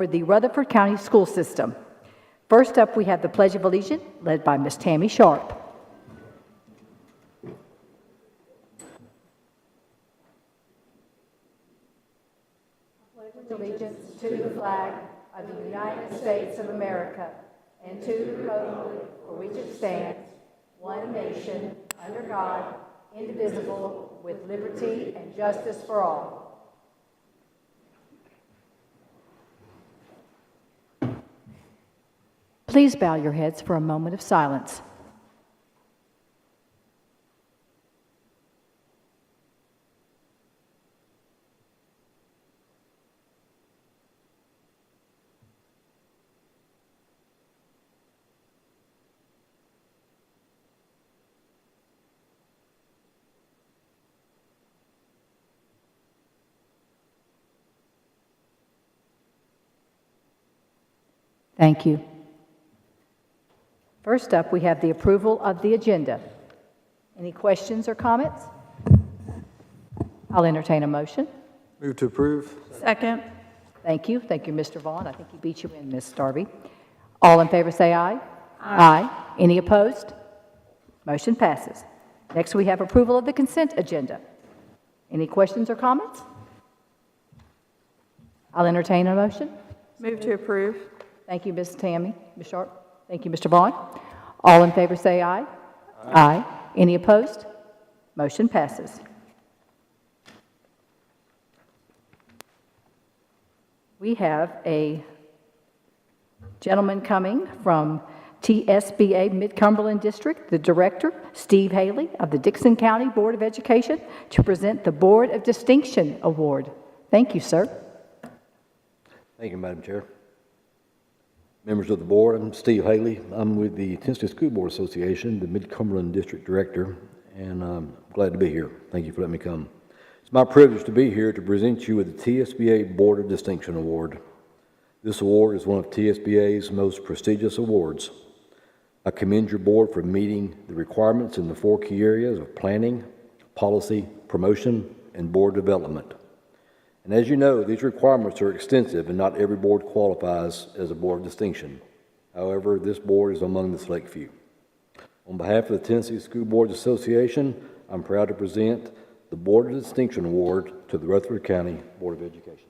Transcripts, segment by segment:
for the Rutherford County School System. First up, we have the Pledge of Allegiance, led by Ms. Tammy Sharp. Allegiance to the flag of the United States of America and to the republic for which it stands, one nation, under God, indivisible, with liberty and justice for all. Please bow your heads for a moment of silence. Thank you. First up, we have the approval of the agenda. Any questions or comments? I'll entertain a motion. Move to approve. Second. Thank you. Thank you, Mr. Vaughn. I think he beat you in, Ms. Darby. All in favor say aye. Aye. Any opposed? Motion passes. Next, we have approval of the consent agenda. Any questions or comments? I'll entertain a motion. Move to approve. Thank you, Ms. Tammy. Ms. Sharp. Thank you, Mr. Vaughn. All in favor say aye. Aye. Any opposed? Motion passes. We have a gentleman coming from TSBA Mid-Cumberland District, the Director, Steve Haley of the Dickson County Board of Education, to present the Board of Distinction Award. Thank you, sir. Thank you, Madam Chair. Members of the board, I'm Steve Haley. I'm with the Tennessee School Board Association, the Mid-Cumberland District Director, and I'm glad to be here. Thank you for letting me come. It's my privilege to be here to present you with the TSBA Board of Distinction Award. This award is one of TSBA's most prestigious awards. I commend your board for meeting the requirements in the 4 key areas of planning, policy, promotion, and board development. And as you know, these requirements are extensive and not every board qualifies as a board of distinction. However, this board is among the select few. On behalf of the Tennessee School Boards Association, I'm proud to present the Board of Distinction Award to the Rutherford County Board of Education.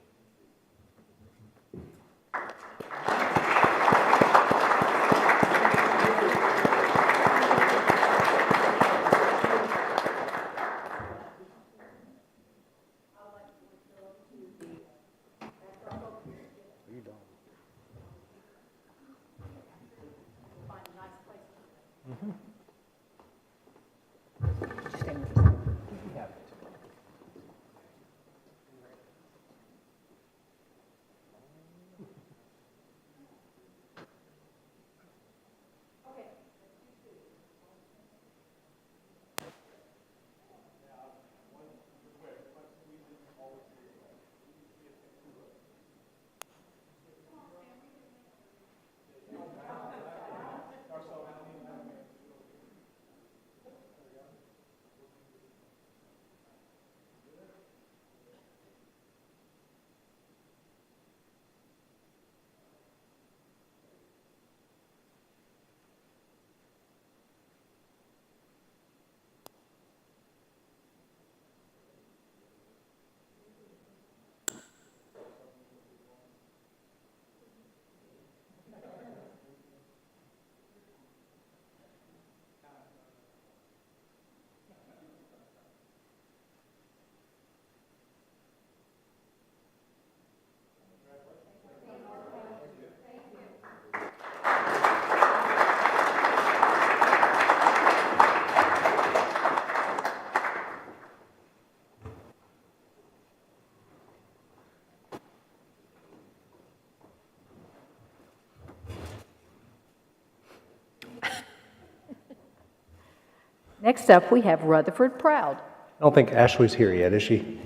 Next up, we have Rutherford Proud. I don't think Ashley's here yet, is she? Is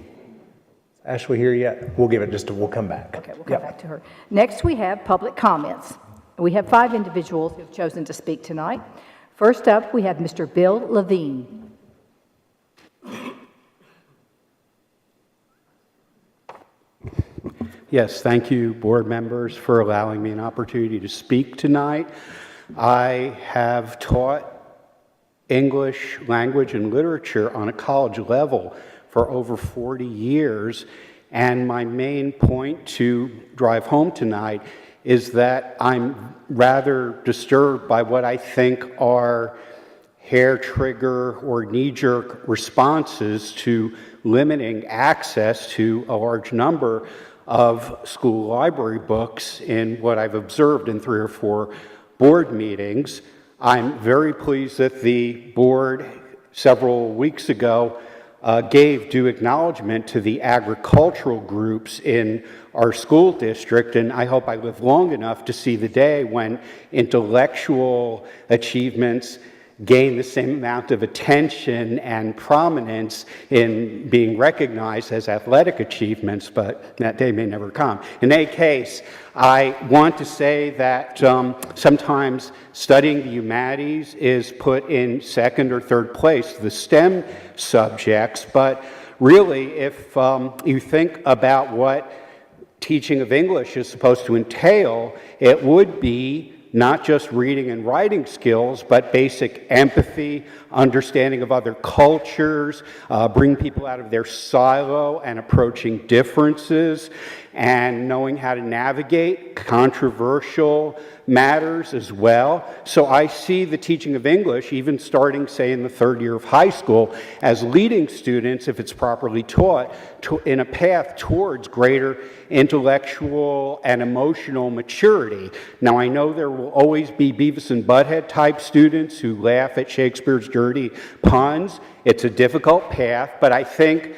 Ashley here yet? We'll give it we'll come back. Okay, we'll come back to her. Next, we have public comments. We have 5 individuals who have chosen to speak tonight. First up, we have Mr. Bill Levine. Yes, thank you, board members, for allowing me an opportunity to speak tonight. I have taught English language and literature on a college level for over 40 years, and my main point to drive home tonight is that I'm rather disturbed by what I think are hair trigger or knee-jerk responses to limiting access to a large number of school library books in what I've observed in 3 or 4 board meetings. I'm very pleased that the board several weeks ago gave due acknowledgement to the agricultural groups in our school district, and I hope I live long enough to see the day when intellectual achievements gain the same amount of attention and prominence in being recognized as athletic achievements, but that day may never come. In any case, I want to say that sometimes studying the humanities is put in second or third place, the STEM subjects, but really if you think about what teaching of English is supposed to entail, it would be not just reading and writing skills, but basic empathy, understanding of other cultures, bring people out of their silo and approaching differences, and knowing how to navigate controversial matters as well. So I see the teaching of English, even starting, say, in the 3rd year of high school, as leading students, if it's properly taught, in a path towards greater intellectual and emotional maturity. Now, I know there will always be Beavis and Butthead type students who laugh at Shakespeare's dirty puns. It's a difficult path, but I think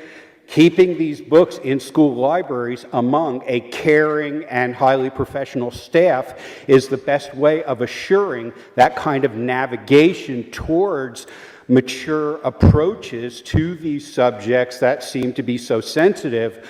keeping these books in school libraries among a caring and highly professional staff is the best way of assuring that kind of navigation towards mature approaches to these subjects that seem to be so sensitive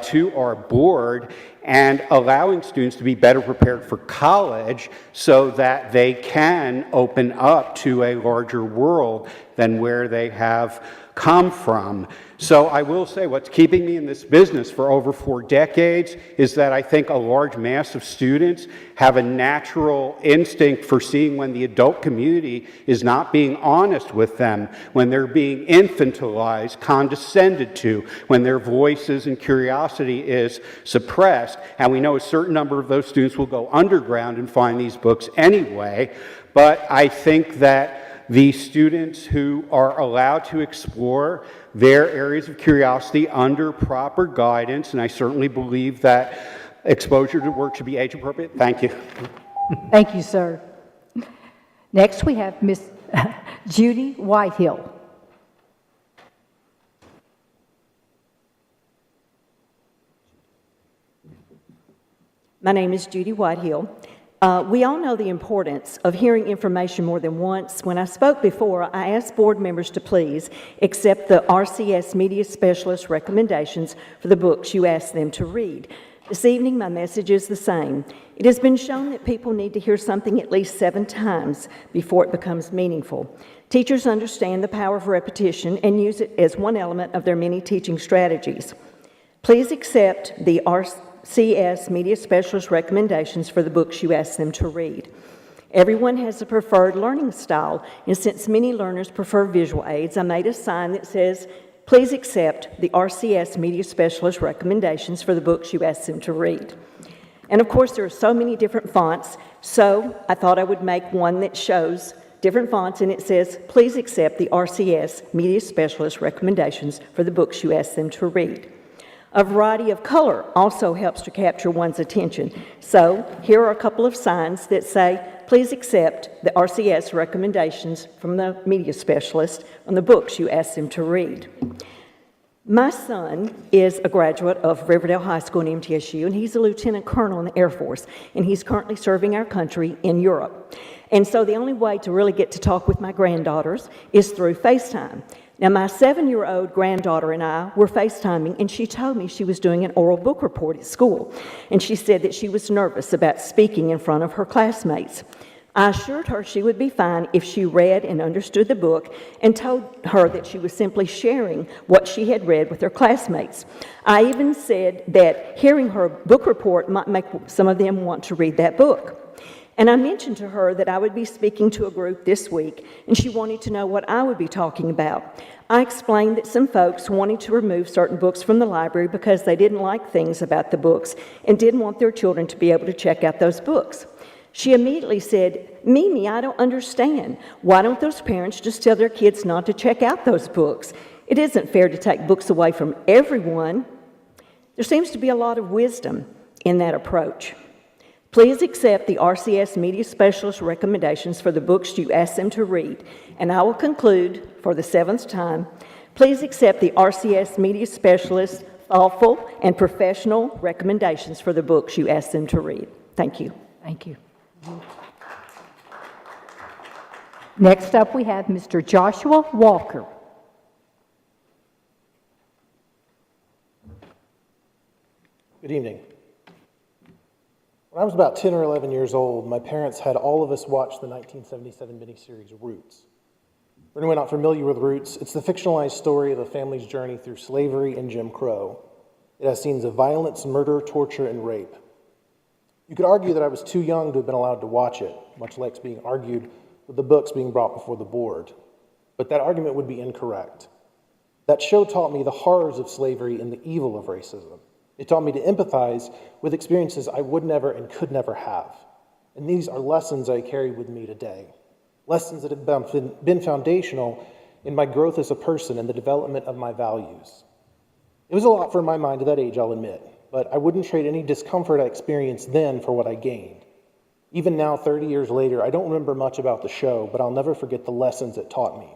to our board, and allowing students to be better prepared for college so that they can open up to a larger world than where they have come from. So I will say what's keeping me in this business for over 4 decades is that I think a large mass of students have a natural instinct for seeing when the adult community is not being honest with them, when they're being infantilized, condescended to, when their voices and curiosity is suppressed. And we know a certain number of those students will go underground and find these books anyway. But I think that the students who are allowed to explore their areas of curiosity under proper guidance, and I certainly believe that exposure to work should be age appropriate. Thank you. Thank you, sir. Next, we have Miss Judy Whitehill. My name is Judy Whitehill. We all know the importance of hearing information more than once. When I spoke before, I asked board members to please accept the RCS Media Specialist recommendations for the books you asked them to read. This evening, my message is the same. It has been shown that people need to hear something at least 7 times before it becomes meaningful. Teachers understand the power of repetition and use it as one element of their many teaching strategies. Please accept the RCS Media Specialist recommendations for the books you asked them to read. Everyone has a preferred learning style, and since many learners prefer visual aids, I made a sign that says, please accept the RCS Media Specialist recommendations for the books you asked them to read. And of course, there are so many different fonts, so I thought I would make one that shows different fonts, and it says, please accept the RCS Media Specialist recommendations for the books you asked them to read. A variety of color also helps to capture one's attention. So here are a couple of signs that say, please accept the RCS recommendations from the media specialist on the books you asked them to read. My son is a graduate of Riverdale High School and MTSU, and he's a lieutenant colonel in the Air Force, and he's currently serving our country in Europe. And so the only way to really get to talk with my granddaughters is through FaceTime. Now, my 7-year-old granddaughter and I were FaceTiming, and she told me she was doing an oral book report at school. And she said that she was nervous about speaking in front of her classmates. I assured her she would be fine if she read and understood the book, and told her that she was simply sharing what she had read with her classmates. I even said that hearing her book report might make some of them want to read that book. And I mentioned to her that I would be speaking to a group this week, and she wanted to know what I would be talking about. I explained that some folks wanted to remove certain books from the library because they didn't like things about the books and didn't want their children to be able to check out those books. She immediately said, "Mimi, I don't understand. Why don't those parents just tell their kids not to check out those books? It isn't fair to take books away from everyone." There seems to be a lot of wisdom in that approach. Please accept the RCS Media Specialist recommendations for the books you asked them to read. And I will conclude, for the 7th time, please accept the RCS Media Specialist thoughtful and professional recommendations for the books you asked them to read. Thank you. Thank you. Next up, we have Mr. Joshua Walker. Good evening. When I was about 10 or 11 years old, my parents had all of us watch the 1977 miniseries Roots. For anyone not familiar with Roots, it's the fictionalized story of a family's journey through slavery and Jim Crow. It has scenes of violence, murder, torture, and rape. You could argue that I was too young to have been allowed to watch it, much like it's being argued with the books being brought before the board. But that argument would be incorrect. That show taught me the horrors of slavery and the evil of racism. It taught me to empathize with experiences I would never and could never have. And these are lessons I carry with me today. Lessons that have been foundational in my growth as a person and the development of my values. It was a lot for my mind at that age, I'll admit, but I wouldn't trade any discomfort I experienced then for what I gained. Even now, 30 years later, I don't remember much about the show, but I'll never forget the lessons it taught me.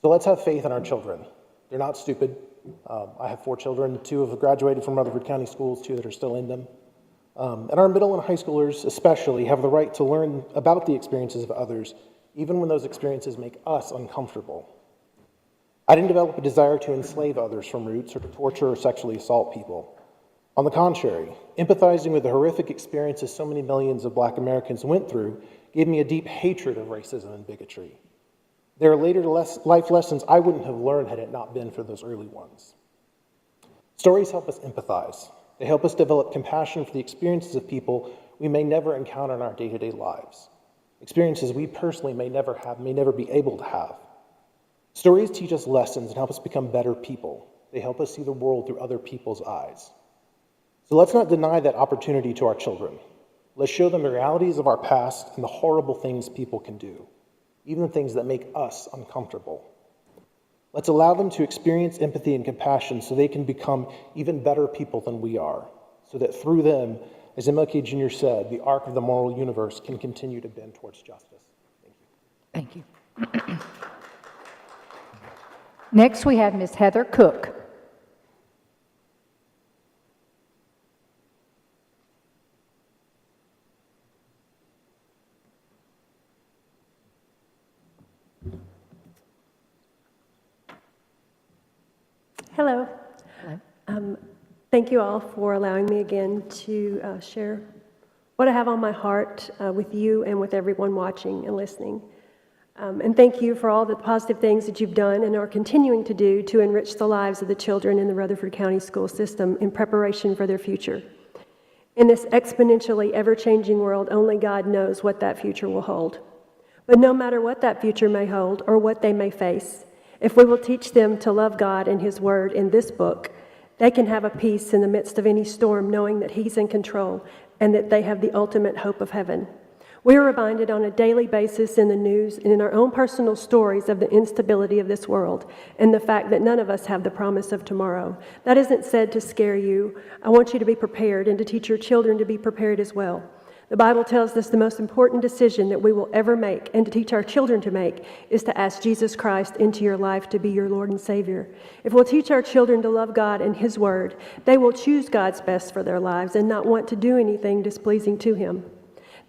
So let's have faith in our children. They're not stupid. I have 4 children. 2 have graduated from Rutherford County schools, 2 that are still in them. And our middle and high schoolers especially have the right to learn about the experiences of others, even when those experiences make us uncomfortable. I didn't develop a desire to enslave others from Roots or to torture or sexually assault people. On the contrary, empathizing with the horrific experiences so many millions of Black Americans went through gave me a deep hatred of racism and bigotry. There are later life lessons I wouldn't have learned had it not been for those early ones. Stories help us empathize. They help us develop compassion for the experiences of people we may never encounter in our day-to-day lives, experiences we personally may never have, may never be able to have. Stories teach us lessons and help us become better people. They help us see the world through other people's eyes. So let's not deny that opportunity to our children. Let's show them the realities of our past and the horrible things people can do, even the things that make us uncomfortable. Let's allow them to experience empathy and compassion so they can become even better people than we are, so that through them, as MLK Jr. said, the arc of the moral universe can continue to bend towards justice. Thank you. Thank you. Next, we have Ms. Heather Cook. Hello. Thank you all for allowing me again to share what I have on my heart with you and with everyone watching and listening. And thank you for all the positive things that you've done and are continuing to do to enrich the lives of the children in the Rutherford County school system in preparation for their future. In this exponentially ever-changing world, only God knows what that future will hold. But no matter what that future may hold or what they may face, if we will teach them to love God and His Word in this book, they can have a peace in the midst of any storm, knowing that He's in control and that they have the ultimate hope of heaven. We are reminded on a daily basis in the news and in our own personal stories of the instability of this world and the fact that none of us have the promise of tomorrow. That isn't said to scare you. I want you to be prepared and to teach your children to be prepared as well. The Bible tells us the most important decision that we will ever make and to teach our children to make is to ask Jesus Christ into your life to be your Lord and Savior. If we'll teach our children to love God and His Word, they will choose God's best for their lives and not want to do anything displeasing to Him.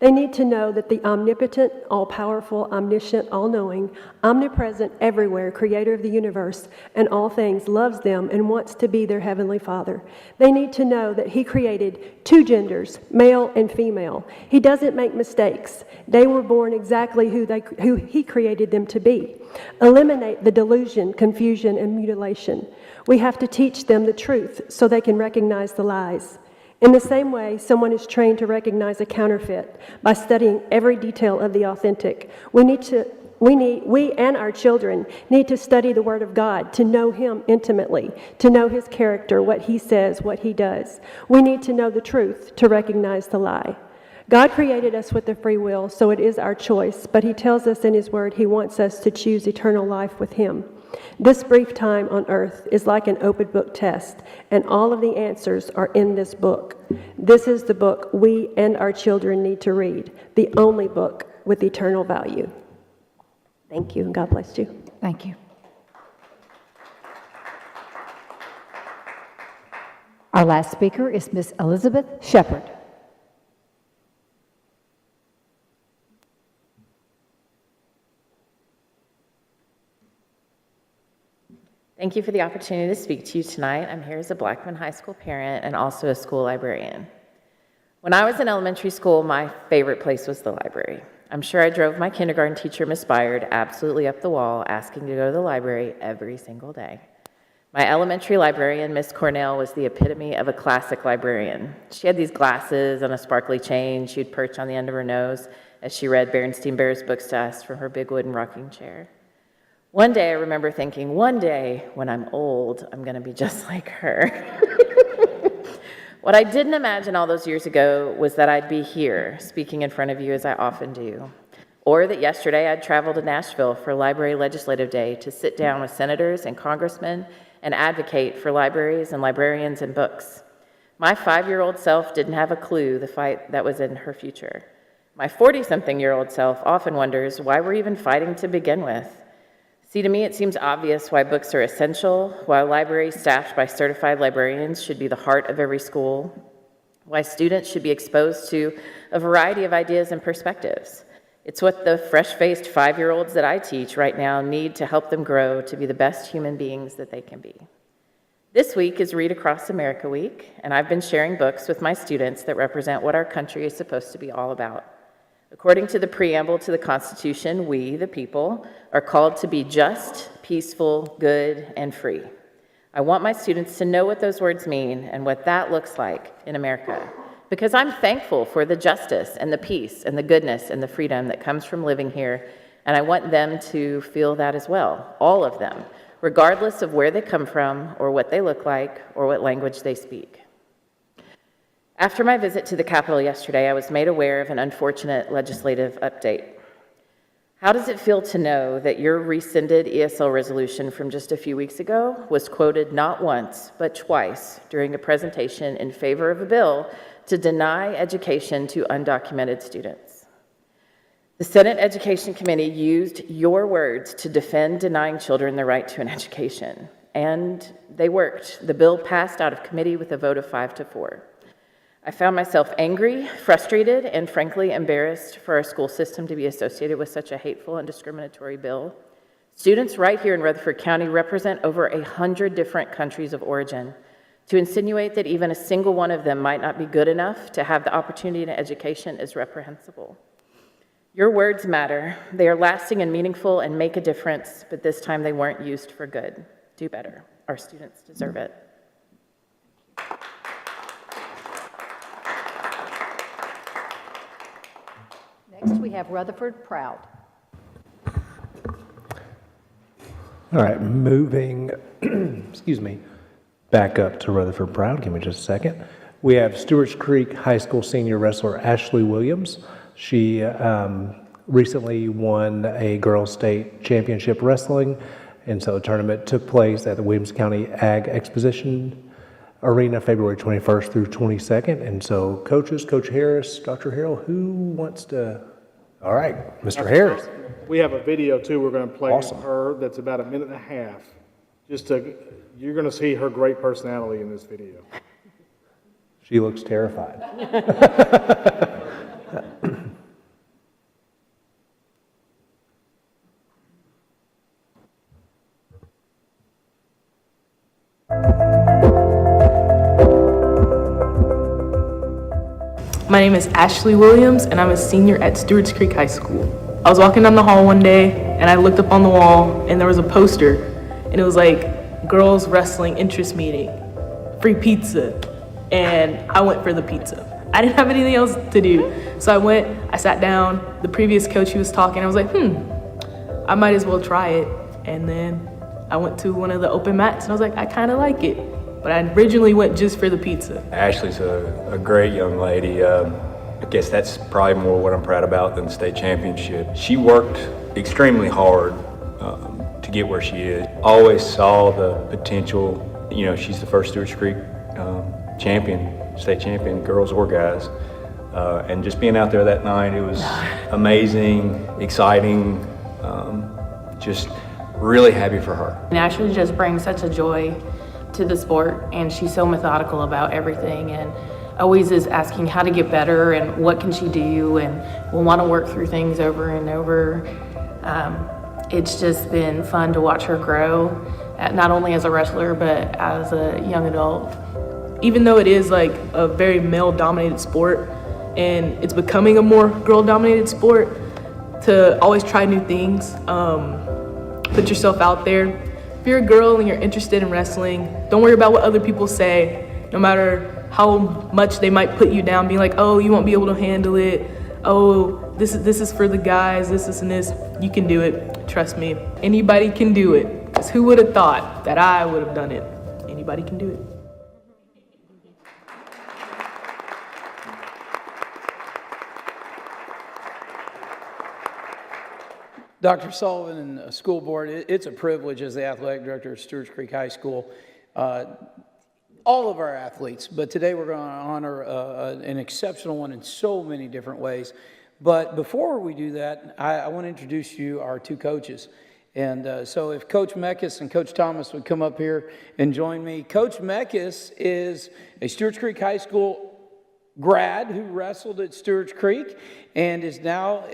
They need to know that the omnipotent, all-powerful, omniscient, all-knowing, omnipresent, everywhere, creator of the universe and all things loves them and wants to be their heavenly Father. They need to know that He created two genders, male and female. He doesn't make mistakes. They were born exactly who He created them to be. Eliminate the delusion, confusion, and mutilation. We have to teach them the truth so they can recognize the lies. In the same way, someone is trained to recognize a counterfeit by studying every detail of the authentic. We and our children need to study the Word of God, to know Him intimately, to know His character, what He says, what He does. We need to know the truth to recognize the lie. God created us with a free will, so it is our choice, but He tells us in His Word He wants us to choose eternal life with Him. This brief time on earth is like an open book test, and all of the answers are in this book. This is the book we and our children need to read, the only book with eternal value. Thank you, and God bless you. Thank you. Our last speaker is Miss Elizabeth Shepard. Thank you for the opportunity to speak to you tonight. I'm here as a Blackman High School parent and also a school librarian. When I was in elementary school, my favorite place was the library. I'm sure I drove my kindergarten teacher, Miss Byard, absolutely up the wall, asking to go to the library every single day. My elementary librarian, Miss Cornell, was the epitome of a classic librarian. She had these glasses and a sparkly chain she'd perch on the end of her nose as she read Berenstain Bears books to us from her big wooden rocking chair. One day I remember thinking, one day when I'm old, I'm going to be just like her. What I didn't imagine all those years ago was that I'd be here, speaking in front of you as I often do, or that yesterday I'd travel to Nashville for Library Legislative Day to sit down with senators and congressmen and advocate for libraries and librarians and books. My 5-year-old self didn't have a clue the fight that was in her future. My 40-something-year-old self often wonders why we're even fighting to begin with. See, to me, it seems obvious why books are essential, why libraries staffed by certified librarians should be the heart of every school, why students should be exposed to a variety of ideas and perspectives. It's what the fresh-faced 5-year-olds that I teach right now need to help them grow to be the best human beings that they can be. This week is Read Across America Week, and I've been sharing books with my students that represent what our country is supposed to be all about. According to the preamble to the Constitution, we, the people, are called to be just, peaceful, good, and free. I want my students to know what those words mean and what that looks like in America, because I'm thankful for the justice and the peace and the goodness and the freedom that comes from living here, and I want them to feel that as well, all of them, regardless of where they come from or what they look like or what language they speak. After my visit to the Capitol yesterday, I was made aware of an unfortunate legislative update. How does it feel to know that your rescinded ESL resolution from just a few weeks ago was quoted not once, but twice during a presentation in favor of a bill to deny education to undocumented students? The Senate Education Committee used your words to defend denying children the right to an education, and they worked. The bill passed out of committee with a vote of 5-4. I found myself angry, frustrated, and frankly embarrassed for our school system to be associated with such a hateful and discriminatory bill. Students right here in Rutherford County represent over 100 different countries of origin. To insinuate that even a single one of them might not be good enough to have the opportunity to education is reprehensible. Your words matter. They are lasting and meaningful and make a difference, but this time they weren't used for good. Do better. Our students deserve it. Next, we have Rutherford Proud. All right, moving, excuse me, back up to Rutherford Proud. Give me just a second. We have Stewart's Creek High School senior wrestler Ashley Williams. She recently won a girls' state championship wrestling, and so the tournament took place at the Williams County Ag Exposition Arena February 21st through 22nd. And so coaches, Coach Harris, Dr. Harrell, who wants to? All right, Mr. Harris. We have a video too we're going to play Awesome. of her that's about a minute and a half. You're going to see her great personality in this video. She looks terrified. My name is Ashley Williams, and I'm a senior at Stewart's Creek High School. I was walking down the hall one day, and I looked up on the wall, and there was a poster, and it was like, girls wrestling interest meeting, free pizza, and I went for the pizza. I didn't have anything else to do, so I went, I sat down, the previous coach, he was talking, I was like, I might as well try it, and then I went to one of the open mats, and I was like, I kind of like it. But I originally went just for the pizza. Ashley's a great young lady. I guess that's probably more what I'm proud about than the state championship. She worked extremely hard to get where she is. Always saw the potential. You know, she's the first Stewart's Creek state champion, girls or guys. And just being out there that night, it was amazing, exciting, just really happy for her. And Ashley just brings such a joy to the sport, and she's so methodical about everything and always is asking how to get better and what can she do, and will want to work through things over and over. It's just been fun to watch her grow, not only as a wrestler but as a young adult. Even though it is like a very male-dominated sport and it's becoming a more girl-dominated sport, to always try new things, put yourself out there. If you're a girl and you're interested in wrestling, don't worry about what other people say, no matter how much they might put you down, being like, oh, you won't be able to handle it, oh, this is for the guys, this and this. You can do it, trust me. Anybody can do it, because who would have thought that I would have done it? Anybody can do it. Dr. Sullivan and the school board, it's a privilege as the athletic director of Stewart's Creek High School. All of our athletes, but today we're going to honor an exceptional one in so many different ways. But before we do that, I want to introduce you our two coaches. And so if Coach Meckes and Coach Thomas would come up here and join me. Coach Meckes is a Stewart's Creek High School grad who wrestled at Stewart's Creek and is now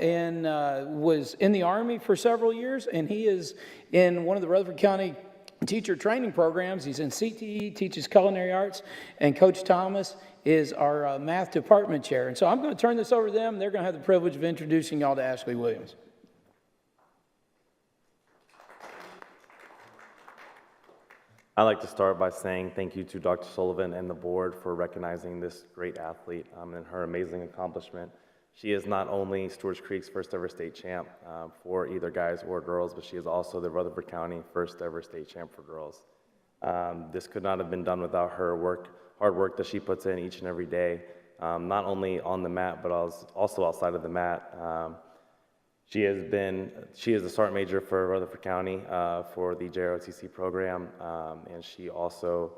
was in the Army for several years, and he is in one of the Rutherford County teacher training programs. He's in CTE, teaches culinary arts, and Coach Thomas is our math department chair. And so I'm going to turn this over to them. They're going to have the privilege of introducing y'all to Ashley Williams. I'd like to start by saying thank you to Dr. Sullivan and the board for recognizing this great athlete and her amazing accomplishment. She is not only Stewart's Creek's first ever state champ for either guys or girls, but she is also the Rutherford County first ever state champ for girls. This could not have been done without her hard work that she puts in each and every day, not only on the mat, but also outside of the mat. She is the sergeant major for Rutherford County for the JROTC program, and she also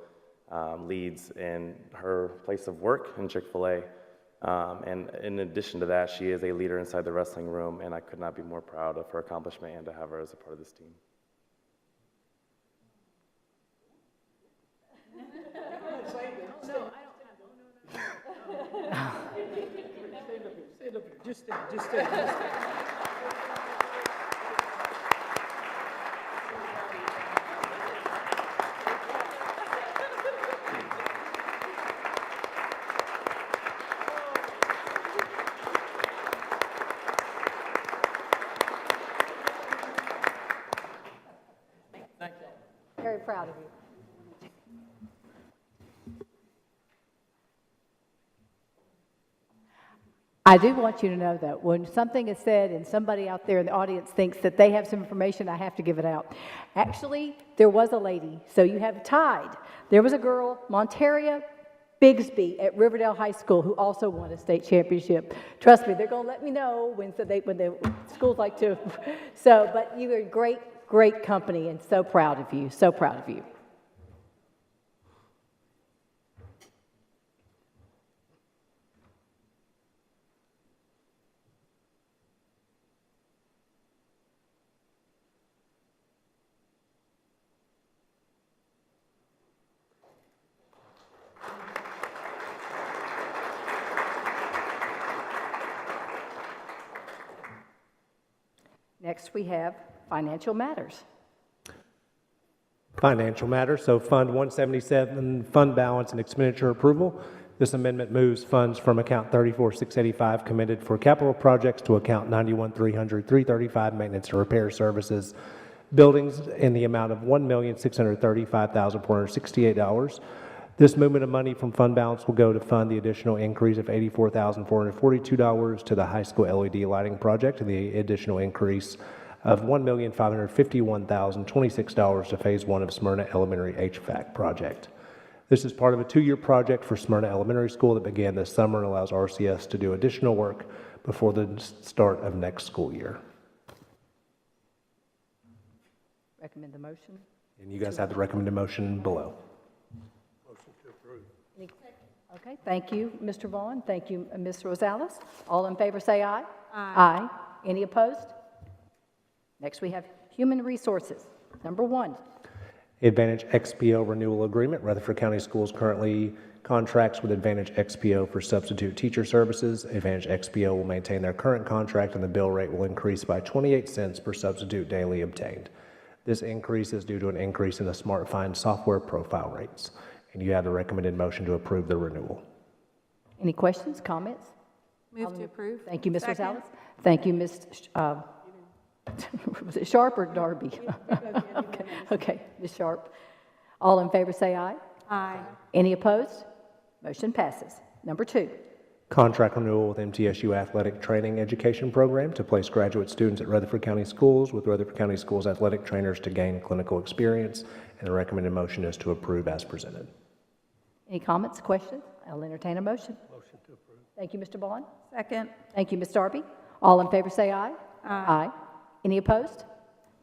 leads in her place of work in Chick-fil-A. And in addition to that, she is a leader inside the wrestling room, and I could not be more proud of her accomplishment and to have her as a part of this team. Just stand. Very proud of you. I do want you to know that when something is said and somebody out there in the audience thinks that they have some information, I have to give it out. Actually, there was a lady, so you have tied. There was a girl, Monteria Bigsby at Riverdale High School, who also won a state championship. Trust me, they're going to let me know when the schools like to. So, but you are great company, and so proud of you, so proud of you. Next, we have financial matters. Financial matters, so Fund 177, fund balance and expenditure approval. This amendment moves funds from account 34,685 committed for capital projects to account 91,300, 335 maintenance and repair services, buildings in the amount of $1,635,468. This movement of money from fund balance will go to fund the additional increase of $84,442 to the high school LED lighting project and the additional increase of $1,551,026 to Phase 1 of Smyrna Elementary HVAC project. This is part of a 2-year project for Smyrna Elementary School that began this summer and allows RCS to do additional work before the start of next school year. Recommend the motion. And you guys have the recommended motion below. Okay, thank you, Mr. Vaughn. Thank you, Ms. Rosales. All in favor say aye. Aye. Any opposed? Next, we have Human Resources. Number 1. Advantage XPO renewal agreement. Rutherford County Schools currently contracts with Advantage XPO for substitute teacher services. Advantage XPO will maintain their current contract and the bill rate will increase by 28 cents per substitute daily obtained. This increase is due to an increase in the SmartFind software profile rates. And you have the recommended motion to approve the renewal. Any questions, comments? Move to approve. Thank you, Ms. Second. Rosales. Thank you, Ms. Was it Sharp or Darby? Okay, Ms. Sharp. All in favor say aye. Aye. Any opposed? Motion passes. Number 2. Contract renewal with MTSU Athletic Training Education Program to place graduate students at Rutherford County Schools with Rutherford County Schools athletic trainers to gain clinical experience. And the recommended motion is to approve as presented. Any comments, questions? I'll entertain a motion. Motion to approve. Thank you, Mr. Bond. Second. Thank you, Ms. Darby. All in favor say aye. Aye. Any opposed?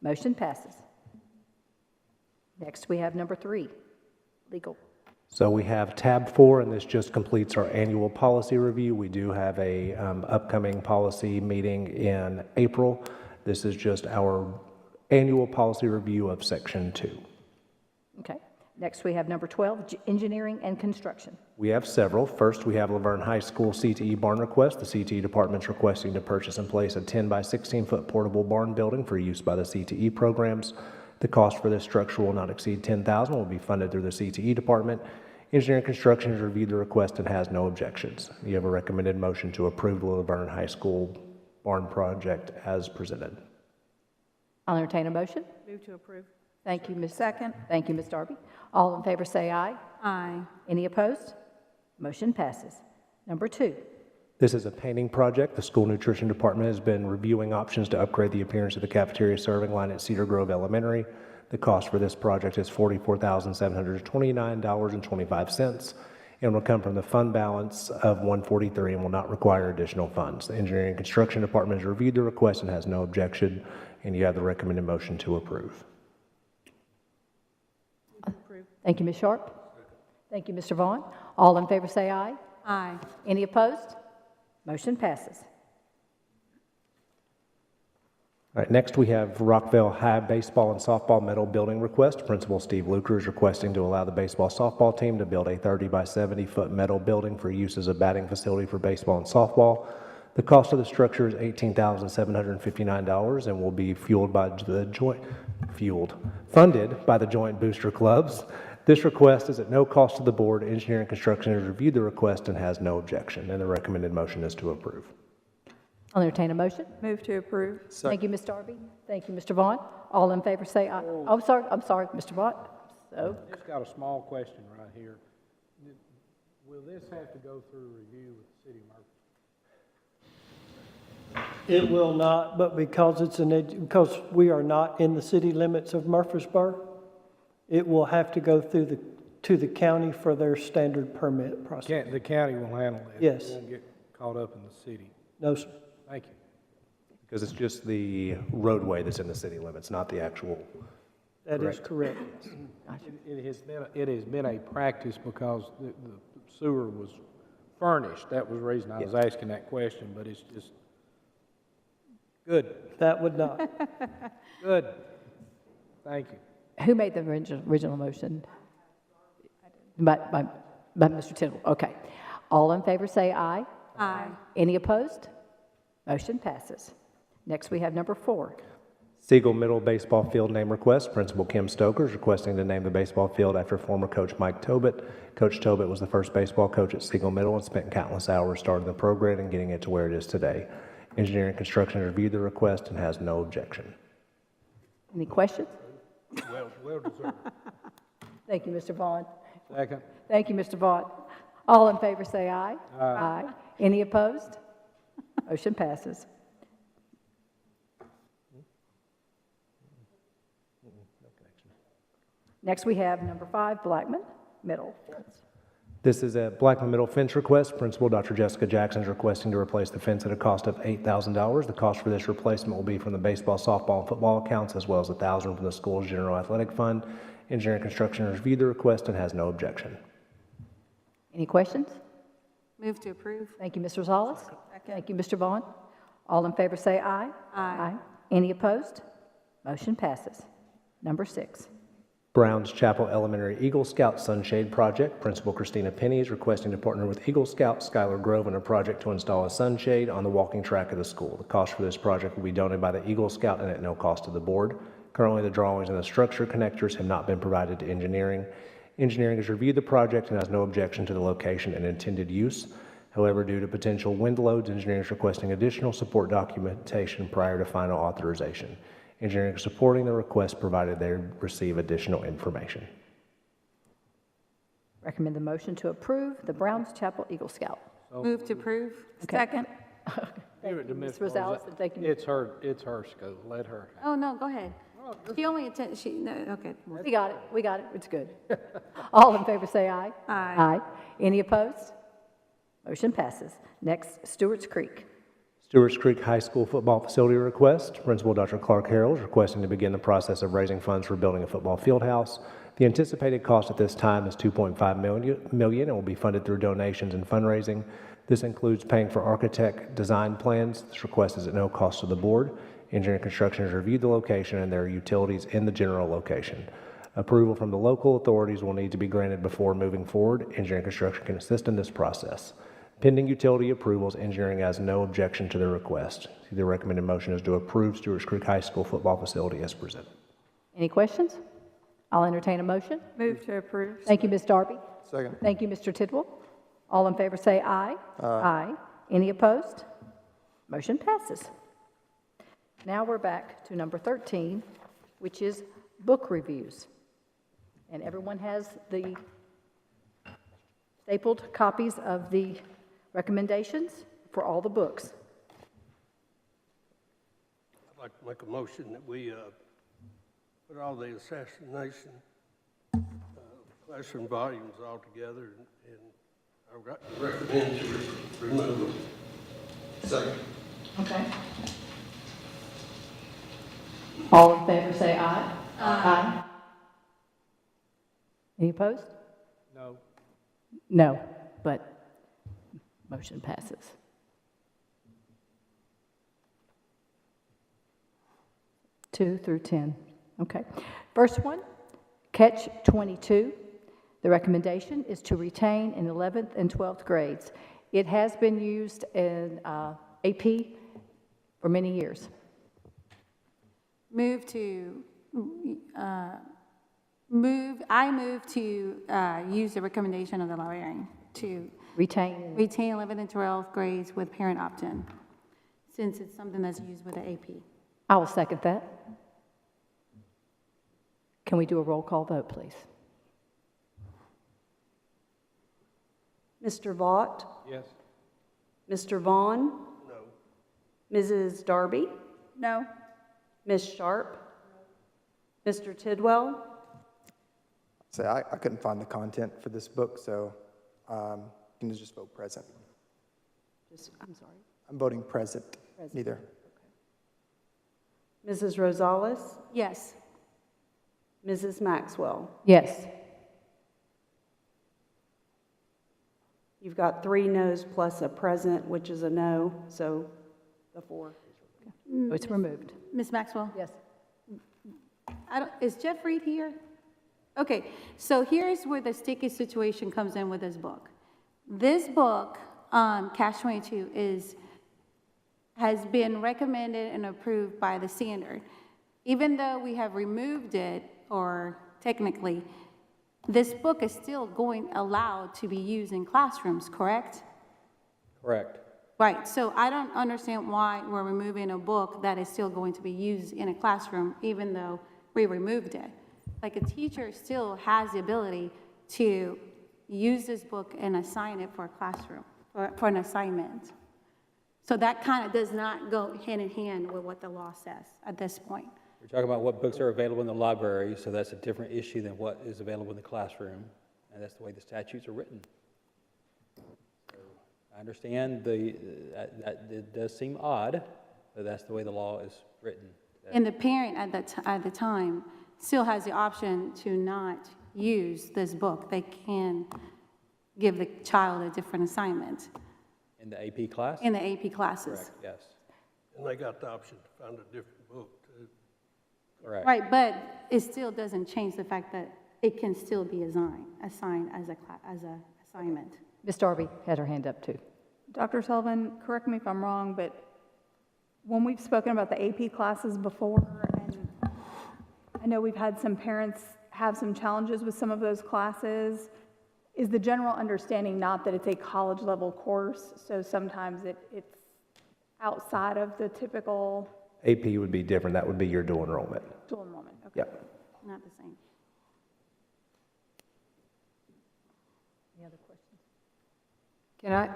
Motion passes. Next, we have number 3, legal. So we have tab 4, and this just completes our annual policy review. We do have a upcoming policy meeting in April. This is just our annual policy review of section 2. Okay. Next, we have number 12, engineering and construction. We have several. First, we have Laverne High School CTE barn request. The CTE department's requesting to purchase and place a 10 by 16 foot portable barn building for use by the CTE programs. The cost for this structure will not exceed $10,000, will be funded through the CTE department. Engineering Construction has reviewed the request and has no objections. You have a recommended motion to approve the Laverne High School barn project as presented. I'll entertain a motion. Move to approve. Thank you, Ms. Second. Thank you, Ms. Darby. All in favor say aye. Aye. Any opposed? Motion passes. Number 2. This is a painting project. The school nutrition department has been reviewing options to upgrade the appearance of the cafeteria serving line at Cedar Grove Elementary. The cost for this project is $44,729.25 and will come from the fund balance of $143 and will not require additional funds. The engineering and construction department has reviewed the request and has no objection, and you have the recommended motion to approve. Thank you, Ms. Sharp. Thank you, Mr. Vaughn. All in favor say aye. Aye. Any opposed? Motion passes. All right, next we have Rockville High baseball and softball metal building request. Principal Steve Luker is requesting to allow the baseball softball team to build a 30 by 70 foot metal building for use as a batting facility for baseball and softball. The cost of the structure is $18,759 and will be funded by the joint booster clubs. This request is at no cost to the board. Engineering and Construction has reviewed the request and has no objection, and the recommended motion is to approve. I'll entertain a motion. Move to approve. Thank you, Ms. Darby. Thank you, Mr. Vaughn. All in favor say aye. Oh, I'm sorry, Mr. Vaughn. So, Just got a small question right here. Will this have to go through review with the city of Murfreesboro? It will not, but because because we are not in the city limits of Murfreesboro, it will have to go through to the county for their standard permit process. The county will handle it. Yes. It won't get caught up in the city. No, sir. Thank you. Because it's just the roadway that's in the city limits, not the actual. That is correct. It has been a practice because the sewer was furnished. That was the reason I was asking that question, but it's just good. That would not. Good. Thank you. who made the original motion? By Mr. Tindall. Okay. All in favor say aye. Aye. Any opposed? Motion passes. Next, we have number 4. Siegel Middle Baseball Field name request. Principal Kim Stoker is requesting to name the baseball field after former coach Mike Tobit. Coach Tobit was the first baseball coach at Siegel Middle and spent countless hours starting the program and getting it to where it is today. Engineering and Construction has reviewed the request and has no objection. Any questions? Well deserved. Thank you, Mr. Vaughn. Second. Thank you, Mr. Vaughn. All in favor say aye. Aye. Any opposed? Motion passes. Next, we have number 5, Blackman Middle. This is a Blackman Middle fence request. Principal Dr. Jessica Jackson is requesting to replace the fence at a cost of $8,000. The cost for this replacement will be from the baseball, softball, and football accounts, as well as $1,000 from the school's general athletic fund. Engineering and Construction has reviewed the request and has no objection. Any questions? Move to approve. Thank you, Ms. Rosales. Thank you, Mr. Vaughn. All in favor say aye. Aye. Any opposed? Motion passes. Number 6. Browns Chapel Elementary Eagle Scout Sunshade Project. Principal Christina Penny is requesting to partner with Eagle Scout Skylar Grove in a project to install a sunshade on the walking track of the school. The cost for this project will be donated by the Eagle Scout and at no cost to the board. Currently, the drawings and the structure connectors have not been provided to engineering. Engineering has reviewed the project and has no objection to the location and intended use. However, due to potential wind loads, engineering is requesting additional support documentation prior to final authorization. Engineering is supporting the request provided they receive additional information. Recommend the motion to approve the Browns Chapel Eagle Scout. Move to approve. Okay. Second. Give it to Ms. Ms. Rosales, and thank you. It's her school, let her. Oh, no, go ahead. She only attends, no, okay. We got it, it's good. All in favor say aye. Aye. Any opposed? Motion passes. Next, Stewart's Creek. Stewart's Creek High School football facility request. Principal Dr. Clark Harrell is requesting to begin the process of raising funds for building a football field house. The anticipated cost at this time is $2.5 million and will be funded through donations and fundraising. This includes paying for architect design plans. This request is at no cost to the board. Engineering and Construction has reviewed the location and there are utilities in the general location. Approval from the local authorities will need to be granted before moving forward. Engineering and Construction can assist in this process. Pending utility approvals, engineering has no objection to the request. The recommended motion is to approve Stewart's Creek High School football facility as presented. Any questions? I'll entertain a motion. Move to approve. Thank you, Ms. Darby. Second. Thank you, Mr. Tidwell. All in favor say aye. Aye. Any opposed? Motion passes. Now we're back to number 13, which is book reviews. And everyone has the stapled copies of the recommendations for all the books. I'd like to make a motion that we put all the assassination classroom volumes all together, and I recommend to remove them. Second. Okay. All in favor say aye. Aye. Any opposed? No. No, but motion passes. Two through 10. Okay. First one, Catch 22. The recommendation is to retain in 11th and 12th grades. It has been used in AP for many years. I move to use the recommendation of the librarian to Retain. retain 11th and 12th grades with parent opt-in, since it's something that's used with the AP. I will second that. Can we do a roll call vote, please? Mr. Vaught? Yes. Mr. Vaughn? No. Mrs. Darby? No. Ms. Sharp? Mr. Tidwell? So I couldn't find the content for this book, so you can just vote present. I'm sorry. I'm voting present. Neither. Mrs. Rosales? Yes. Mrs. Maxwell? Yes. You've got 3 noes plus a present, which is a no, so the 4. Oh, it's removed. Ms. Maxwell? Yes. Is Jeff Reed here? Okay, so here's where the sticky situation comes in with this book. This book, Catch 22, has been recommended and approved by the standard. even though we have removed it, or technically, this book is still allowed to be used in classrooms, correct? Correct. Right, so I don't understand why we're removing a book that is still going to be used in a classroom, even though we removed it. Like, a teacher still has the ability to use this book and assign it for a classroom, for an assignment. So that kind of does not go hand in hand with what the law says at this point. We're talking about what books are available in the library, so that's a different issue than what is available in the classroom, and that's the way the statutes are written. So I understand that it does seem odd, but that's the way the law is written. And the parent at the time still has the option to not use this book. They can give the child a different assignment. In the AP class? In the AP classes. Correct, yes. And they got the option to find a different book, too. Correct. Right, but it still doesn't change the fact that it can still be assigned as a assignment. Ms. Darby had her hand up too. Dr. Sullivan, correct me if I'm wrong, but when we've spoken about the AP classes before, and I know we've had some parents have some challenges with some of those classes, is the general understanding not that it's a college level course, so sometimes it's outside of the typical AP would be different. That would be your dual enrollment. dual enrollment? Okay. Yep. Not the same. Any other questions?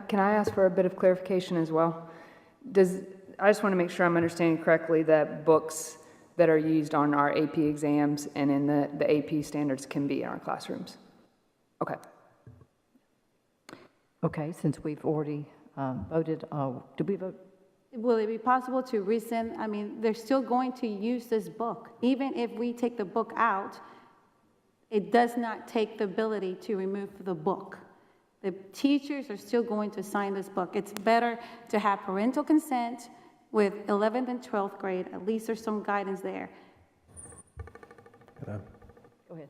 Can I ask for a bit of clarification as well? I just want to make sure I'm understanding correctly that books that are used on our AP exams and in the AP standards can be in our classrooms. Okay. Okay, since we've already voted, did we vote? Will it be possible to resend? I mean, they're still going to use this book. Even if we take the book out, it does not take the ability to remove the book. The teachers are still going to sign this book. It's better to have parental consent with 11th and 12th grade. At least there's some guidance there. Go ahead.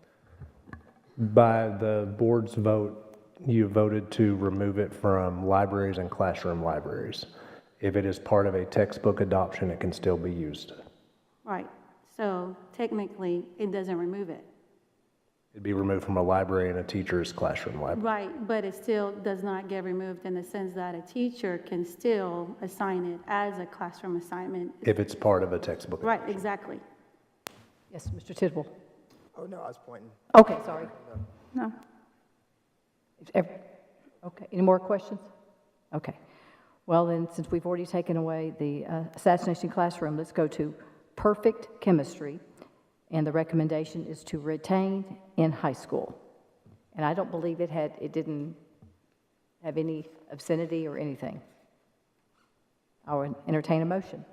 By the board's vote, you voted to remove it from libraries and classroom libraries. If it is part of a textbook adoption, it can still be used. Right. So technically, it doesn't remove it. It'd be removed from a library and a teacher's classroom library. Right, but it still does not get removed in the sense that a teacher can still assign it as a classroom assignment. If it's part of a textbook. Right, exactly. Yes, Mr. Tidwell. Oh, no, I was pointing. Okay, sorry. No. Okay, any more questions? Okay. Well, then, since we've already taken away the assassination classroom, let's go to perfect chemistry. And the recommendation is to retain in high school. And I don't believe it didn't have any obscenity or anything. I would entertain a motion.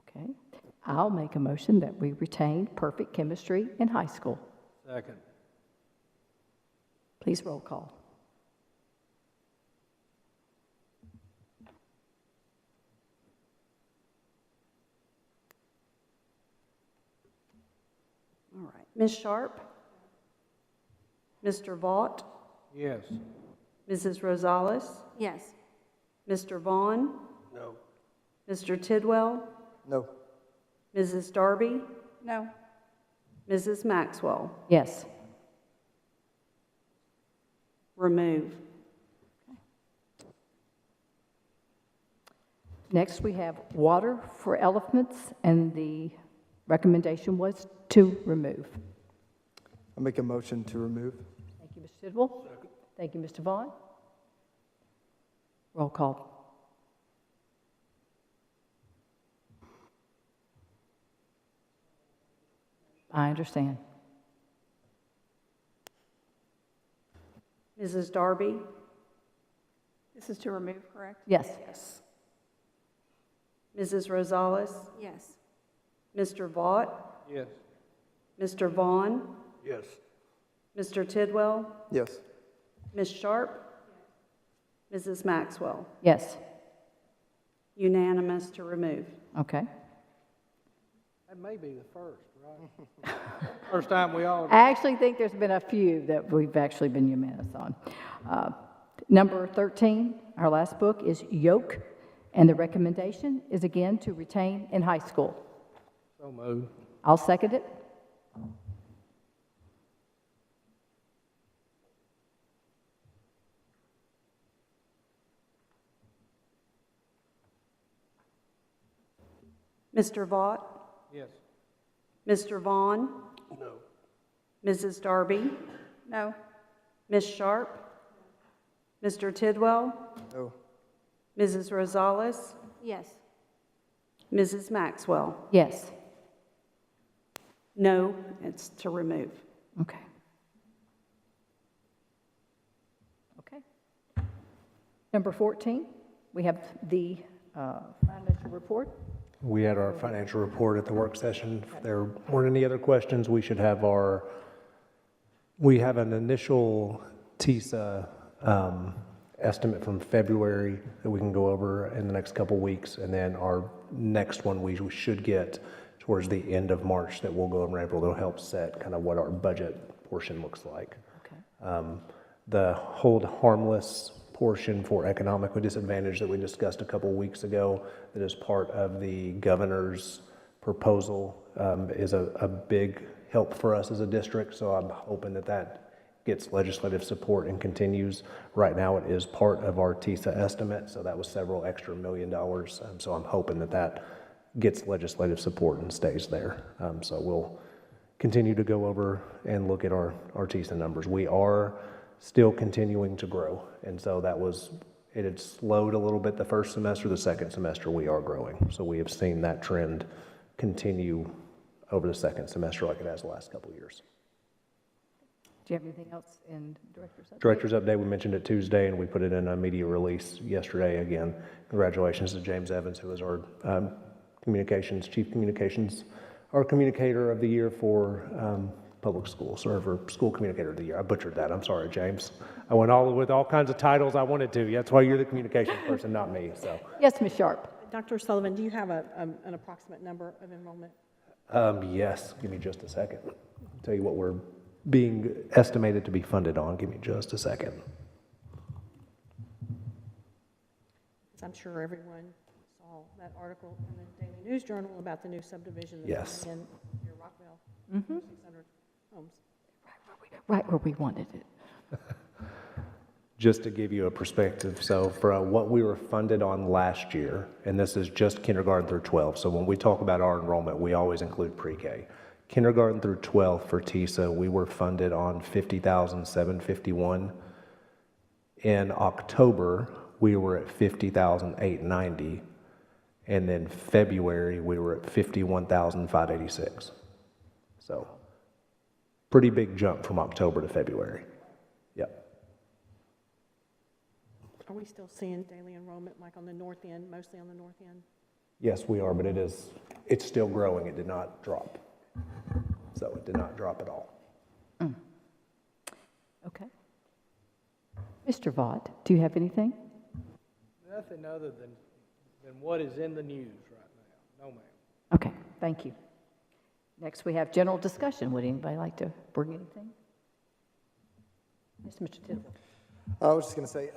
Okay. I'll make a motion that we retain perfect chemistry in high school. Second. Please roll call. All right. Ms. Sharp? Mr. Vaught? Yes. Mrs. Rosales? Yes. Mr. Vaughn? No. Mr. Tidwell? No. Mrs. Darby? No. Mrs. Maxwell? Yes. Remove. Next, we have water for elephants, and the recommendation was to remove. I'll make a motion to remove. Thank you, Mr. Tidwell. Thank you, Mr. Vaughn. Roll call. I understand. Mrs. Darby? This is to remove, correct? Yes. Yes. Mrs. Rosales? Yes. Mr. Vaught? Yes. Mr. Vaughn? Yes. Mr. Tidwell? Yes. Ms. Sharp? Mrs. Maxwell? Yes. Unanimous to remove. Okay. That may be the first, right? First time we all. I actually think there's been a few that we've actually been unanimous on. Number 13, our last book, is Yoke And the recommendation is again to retain in high school. So moved. I'll second it. Mr. Vaught, Yes. Mr. Vaughn, No. Mrs. Darby, No. Ms. Sharp, Mr. Tidwell, No. Mrs. Rosales, Yes. Mrs. Maxwell. Yes. No, it's to remove. Okay. Okay. Number 14, we have the financial report. We had our financial report at the work session. If there weren't any other questions, we should have we have an initial TISA estimate from February that we can go over in the next couple weeks, and then our next one we should get towards the end of March that we'll go over in April. That'll help set kind of what our budget portion looks like. Okay. The hold harmless portion for economically disadvantaged that we discussed a couple weeks ago, that is part of the governor's proposal, is a big help for us as a district. So I'm hoping that that gets legislative support and continues. Right now, it is part of our TISA estimate, so that was several extra $1 million. So I'm hoping that that gets legislative support and stays there. So we'll continue to go over and look at our TISA numbers. We are still continuing to grow, and so it had slowed a little bit the first semester. The second semester, we are growing. So we have seen that trend continue over the second semester like it has the last couple of years. Do you have anything else in Director's Update? Director's Update, we mentioned it Tuesday, and we put it in a media release yesterday. Again, congratulations to James Evans, who is our Chief Communications, our Communicator of the Year for public schools, or for School Communicator of the Year. I butchered that. I'm sorry, James. I went with all kinds of titles I wanted to. That's why you're the communications person, not me. So. Yes, Ms. Sharp. Dr. Sullivan, do you have an approximate number of enrollment? Yes. Give me just a second. I'll tell you what we're being estimated to be funded on. Give me just a second. I'm sure everyone saw that article in the Daily News Journal about the new subdivision that's Yes. in near Rockville. 600 homes. Right where we wanted it. Just to give you a perspective, so for what we were funded on last year, and this is just kindergarten through 12, so when we talk about our enrollment, we always include pre-K. Kindergarten through 12 for TISA, we were funded on 50,751. In October, we were at 50,890, and then February, we were at 51,586. So, pretty big jump from October to February. Yep. Are we still seeing daily enrollment like on the north end, mostly on the north end? Yes, we are, but it's still growing. It did not drop. So it did not drop at all. Okay. Mr. Vaught, do you have anything? Nothing other than what is in the news right now. No, ma'am. Okay, thank you. Next, we have general discussion. Would anybody like to bring anything? Yes, Mr. Tidwell. I was just going to say,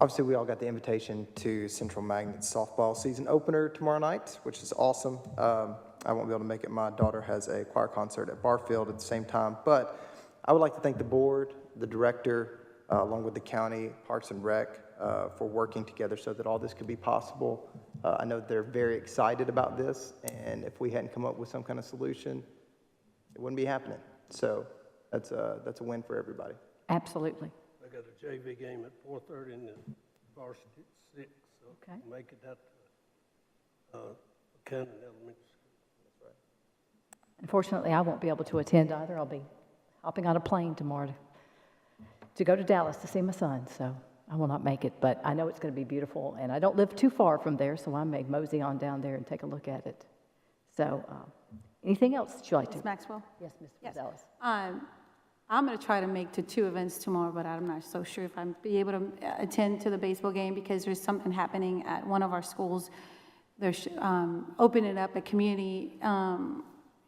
obviously we all got the invitation to Central Magnet's softball season opener tomorrow night, which is awesome. I won't be able to make it. My daughter has a choir concert at Barfield at the same time. But I would like to thank the board, the director, along with the county, Parks and Rec, for working together so that all this could be possible. I know they're very excited about this, and if we hadn't come up with some kind of solution, it wouldn't be happening. So that's a win for everybody. Absolutely. I got a JV game at 4:30 and the varsity at 6, so Okay. make it out to Cannon Elementary School. That's right. Unfortunately, I won't be able to attend either. I'll be hopping on a plane tomorrow to go to Dallas to see my son, so I will not make it. But I know it's going to be beautiful, and I don't live too far from there, so I may mosey on down there and take a look at it. So anything else that you'd like to? Ms. Maxwell? Yes, Ms. Gonzalez. I'm going to try to make to 2 events tomorrow, but I'm not so sure if I'm be able to attend to the baseball game because there's something happening at one of our schools. They're opening up a community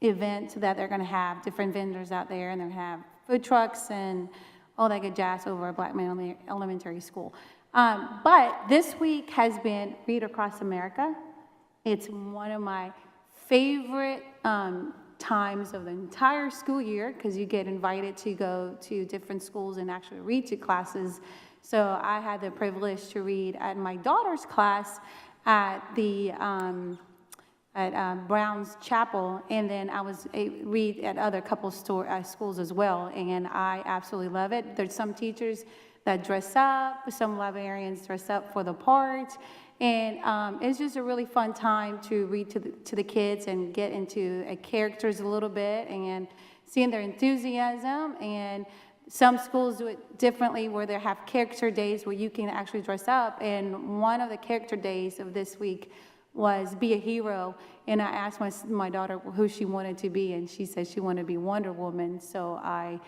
event that they're going to have different vendors out there, and they're going to have food trucks and all that good jazz over at Blackman Elementary School. But this week has been Read Across America. It's one of my favorite times of the entire school year because you get invited to go to different schools and actually read to classes. So I had the privilege to read at my daughter's class at the Brown's Chapel, and then I was read at other couple schools as well, and I absolutely love it. There's some teachers that dress up, some librarians dress up for the part, and it's just a really fun time to read to the kids and get into characters a little bit and seeing their enthusiasm. And some schools do it differently where they have character days where you can actually dress up, and one of the character days of this week was Be a Hero, and I asked my daughter who she wanted to be, and she said she wanted to be Wonder Woman, so I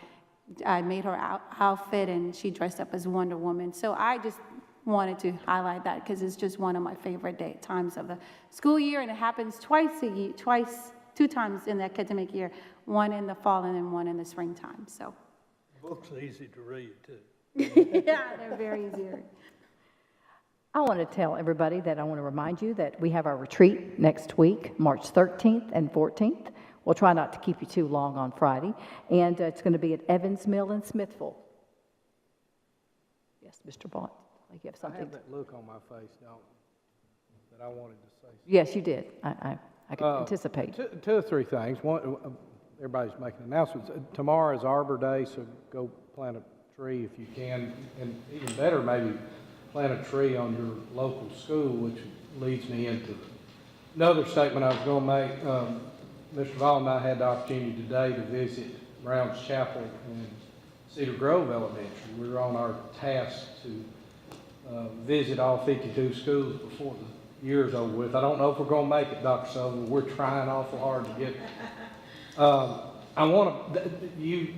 made her outfit, and she dressed up as Wonder Woman. So I just wanted to highlight that because it's just one of my favorite times of the school year, and it happens two times in the academic year, one in the fall and then one in the springtime. So Books are easy to read, too. yeah, they're very easy to read. I want to tell everybody that I want to remind you that we have our retreat next week, March 13th and 14th. We'll try not to keep you too long on Friday. And it's going to be at Evans Mill in Smithville. Yes, Mr. Vaughn, like you have something. I have that look on my face, don't I, that I wanted to say. Yes, you did. I could anticipate. Two or three things. One, everybody's making announcements. Tomorrow is Arbor Day, so go plant a tree if you can. And even better, maybe plant a tree on your local school, which leads me into another statement I was going to make. Mr. Vaughn and I had the opportunity today to visit Brown's Chapel and Cedar Grove Elementary. We were on our task to visit all 52 schools before the year's over with. I don't know if we're going to make it, Dr. Sullivan. We're trying awful hard to get there. I want to, you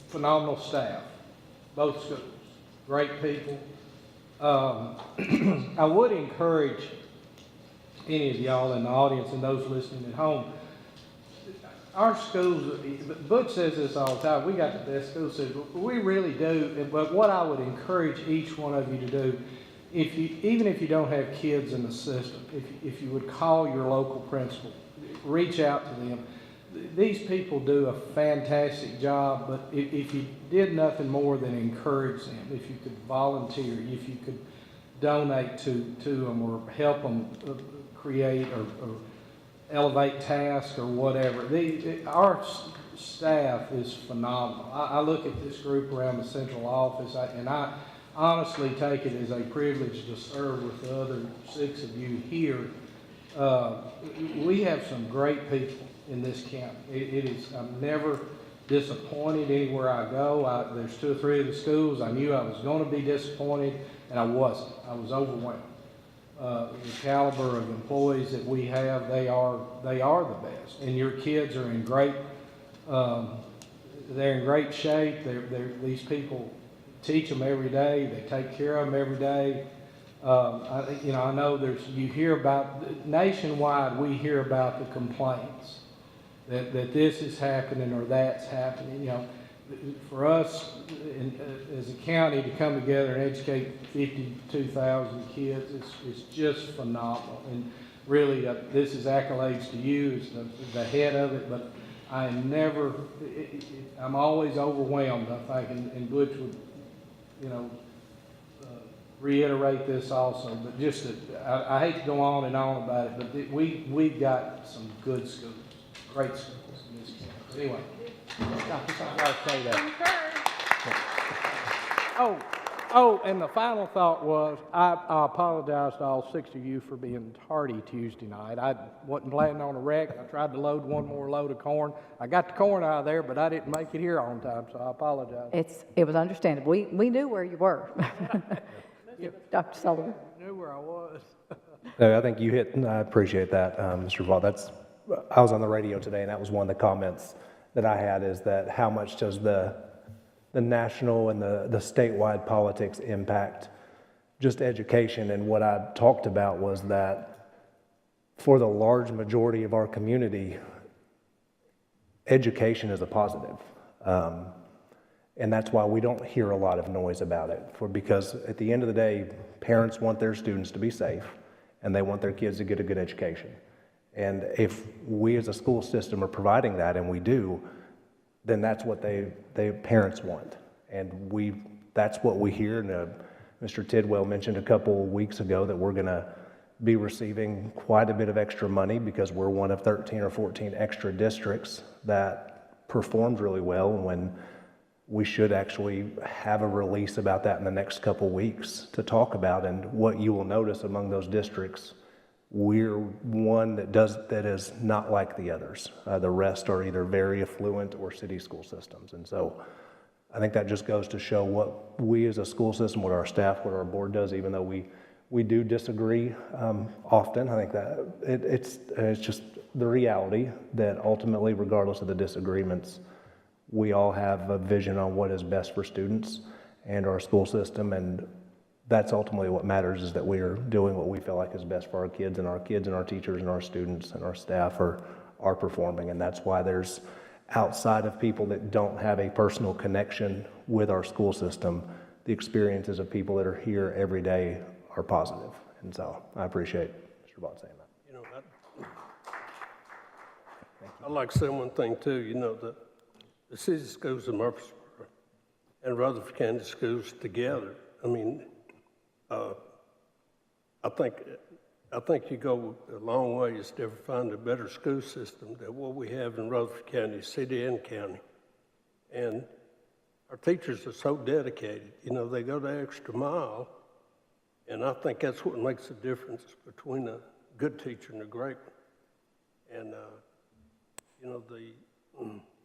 phenomenal staff, both schools, great people. I would encourage any of y'all in the audience and those listening at home, our schools, Butch says this all the time, we got the best school system. We really do, but what I would encourage each one of you to do, even if you don't have kids in the system, if you would call your local principal, reach out to them. These people do a fantastic job, but if you did nothing more than encourage them, if you could volunteer, if you could donate to them or help them create or elevate tasks or whatever. Our staff is phenomenal. I look at this group around the central office, and I honestly take it as a privilege to serve with the other 6 of you here. We have some great people in this county. I'm never disappointed anywhere I go. There's 2 or 3 of the schools I knew I was going to be disappointed, and I wasn't. I was overwhelmed. The caliber of employees that we have, they are the best. And your kids are in great, they're in great shape. These people teach them every day. They take care of them every day. I know you hear about, nationwide, we hear about the complaints that this is happening or that's happening. For us as a county to come together and educate 52,000 kids is just phenomenal. And really, this is accolades to you as the head of it, but I'm always overwhelmed, I think, and Butch would, reiterate this also, but just I hate to go on and on about it, but we've got some good schools, great schools in this county. Anyway. I gotta say that. And the final thought was, I apologize to all 6 of you for being tardy Tuesday night. I wasn't planning on a wreck. I tried to load one more load of corn. I got the corn out of there, but I didn't make it here on time, so I apologize. It was understandable. We knew where you were. Dr. Sullivan. I knew where I was. I think you hit, and I appreciate that, Mr. Vaughn. I was on the radio today, and that was one of the comments that I had, is that how much does the national and the statewide politics impact just education? And what I talked about was that for the large majority of our community, education is a positive. And that's why we don't hear a lot of noise about it, because at the end of the day, parents want their students to be safe, and they want their kids to get a good education. And if we as a school system are providing that, and we do, then that's what parents want. And that's what we hear. And Mr. Tidwell mentioned a couple weeks ago that we're gonna be receiving quite a bit of extra money because we're one of 13 or 14 extra districts that performed really well, when we should actually have a release about that in the next couple weeks to talk about. And what you will notice among those districts, we're one that is not like the others. The rest are either very affluent or city school systems. And so I think that just goes to show what we as a school system, what our staff, what our board does, even though we do disagree often. I think that it's just the reality that ultimately, regardless of the disagreements, we all have a vision on what is best for students and our school system, and that's ultimately what matters, is that we are doing what we feel like is best for our kids and our teachers and our students and our staff are performing. And that's why there's, outside of people that don't have a personal connection with our school system, the experiences of people that are here every day are positive. And so I appreciate Mr. Bott saying that. You know, I'd like to say one thing too. You know, the city schools in Murfreesboro and Rutherford County schools together, I mean, I think you go a long ways to ever find a better school system than what we have in Rutherford County, city and county. And our teachers are so dedicated. You know, they go the extra mile, and I think that's what makes the difference between a good teacher and a great one.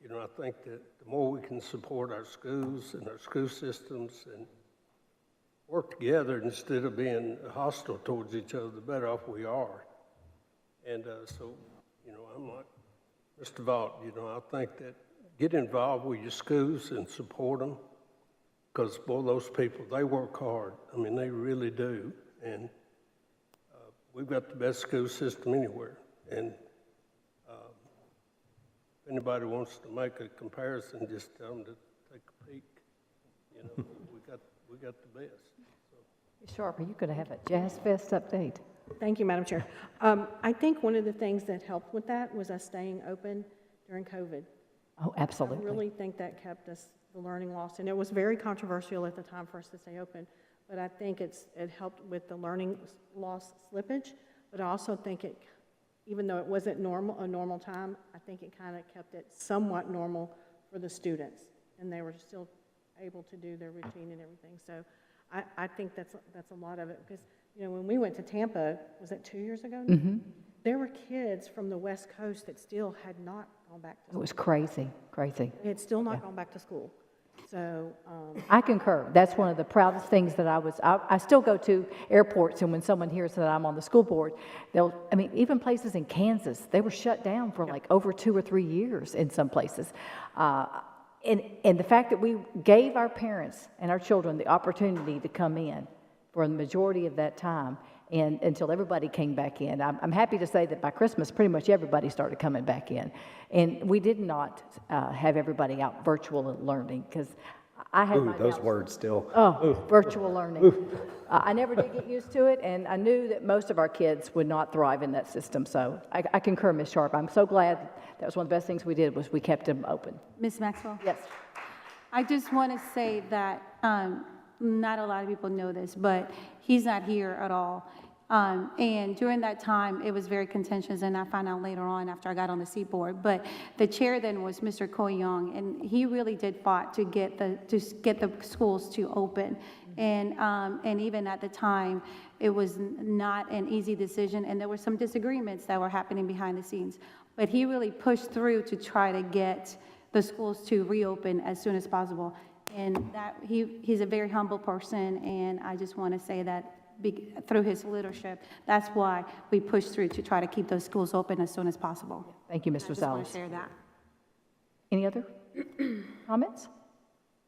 And I think that the more we can support our schools and our school systems and work together instead of being hostile towards each other, the better off we are. And so, I'm like Mr. Vaught, I think that get involved with your schools and support them, because, boy, those people, they work hard. I mean, they really do. And we've got the best school system anywhere. And if anybody wants to make a comparison, just tell them to take a peek. We got the best. Ms. Sharp, are you going to have a Jazz Fest update? Thank you, Madam Chair. I think one of the things that helped with that was us staying open during COVID. Oh, absolutely. I really think that kept us the learning loss, and it was very controversial at the time for us to stay open, but I think it helped with the learning loss slippage, but I also think it, even though it wasn't a normal time, I think it kind of kept it somewhat normal for the students, and they were still able to do their routine and everything. So I think that's a lot of it, because when we went to Tampa, was that 2 years ago? Mm-hmm. There were kids from the West Coast that still had not gone back to school. It was crazy. They had still not gone back to school. So I concur. That's one of the proudest things that I still go to airports, and when someone hears that I'm on the school board, even places in Kansas, they were shut down for like over 2 or 3 years in some places. And the fact that we gave our parents and our children the opportunity to come in for the majority of that time, and until everybody came back in. I'm happy to say that by Christmas, pretty much everybody started coming back in. And we did not have everybody out virtual learning, because I had my those doubts. words still. Virtual learning. I never did get used to it, and I knew that most of our kids would not thrive in that system. So I concur, Ms. Sharp. I'm so glad that was one of the best things we did, was we kept them open. Ms. Maxwell? Yes. I just want to say that not a lot of people know this, but he's not here at all. And during that time, it was very contentious, and I found out later on after I got on the seaboard. But the chair then was Mr. Koh Young, and he really did fight to get the schools to open. And even at the time, it was not an easy decision, and there were some disagreements that were happening behind the scenes. But he really pushed through to try to get the schools to reopen as soon as possible. And that he's a very humble person, and I just want to say that through his leadership, that's why we pushed through to try to keep those schools open as soon as possible. Thank you, Ms. Rosales. I just want to share that. Any other comments?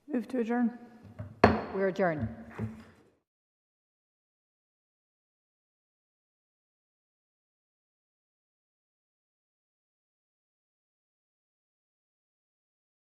Move to adjourn. We're adjourned.